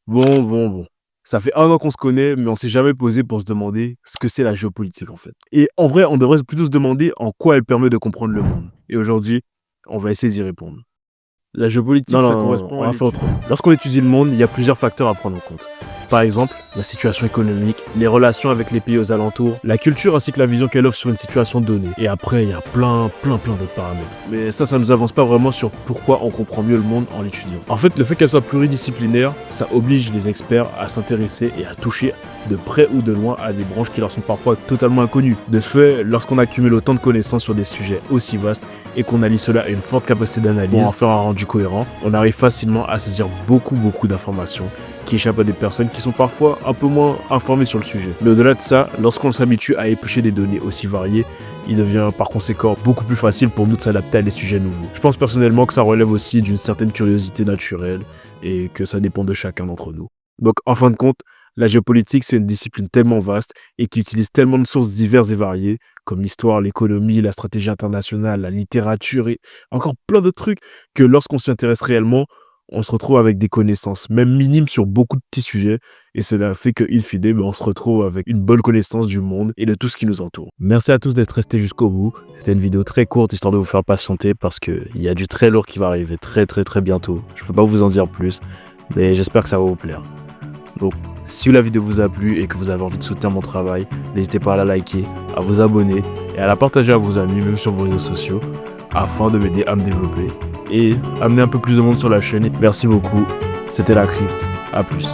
Bon. Ça fait 1 an qu'on se connaît, mais on s'est jamais posé pour se demander ce que c'est la géopolitique en fait. Et en vrai, on devrait plutôt se demander en quoi elle permet de comprendre le monde. Et aujourd'hui, on va essayer d'y répondre. La géopolitique, ça Non, correspond on à va faire l'étude. autrement. Lorsqu'on étudie le monde, il y a plusieurs facteurs à prendre en compte. Par exemple, la situation économique, les relations avec les pays aux alentours, la culture ainsi que la vision qu'elle offre sur une situation donnée. Et après, il y a plein d'autres paramètres. Mais ça nous avance pas vraiment sur pourquoi on comprend mieux le monde en l'étudiant. En fait, le fait qu'elle soit pluridisciplinaire, ça oblige les experts à s'intéresser et à toucher de près ou de loin à des branches qui leur sont parfois totalement inconnues. De ce fait, lorsqu'on accumule autant de connaissances sur des sujets aussi vastes et qu'on allie cela à une forte capacité d'analyse pour en faire un rendu cohérent, on arrive facilement à saisir beaucoup d'informations qui échappent à des personnes qui sont parfois un peu moins informées sur le sujet. Mais au-delà de ça, lorsqu'on s'habitue à éplucher des données aussi variées, il devient par conséquent beaucoup plus facile pour nous de s'adapter à des sujets nouveaux. Je pense personnellement que ça relève aussi d'une certaine curiosité naturelle et que ça dépend de chacun d'entre nous. Donc en fin de compte, la géopolitique, c'est une discipline tellement vaste et qui utilise tellement de sources diverses et variées, comme l'histoire, l'économie, la stratégie internationale, la littérature et encore plein de trucs, que lorsqu'on s'y intéresse réellement, on se retrouve avec des connaissances, même minimes sur beaucoup de petits sujets, et cela fait que, in fine, on se retrouve avec une bonne connaissance du monde et de tout ce qui nous entoure. Merci à tous d'être restés jusqu'au bout. C'était une vidéo très courte, histoire de vous faire patienter, parce qu'il y a du très lourd qui va arriver très bientôt. Je peux pas vous en dire plus, mais j'espère que ça va vous plaire. Donc, si la vidéo vous a plu et que vous avez envie de soutenir mon travail, n'hésitez pas à la liker, à vous abonner et à la partager à vos amis, même sur vos réseaux sociaux, afin de m'aider à me développer et amener un peu plus de monde sur la chaîne. Merci beaucoup, c'était La Crypte, à plus.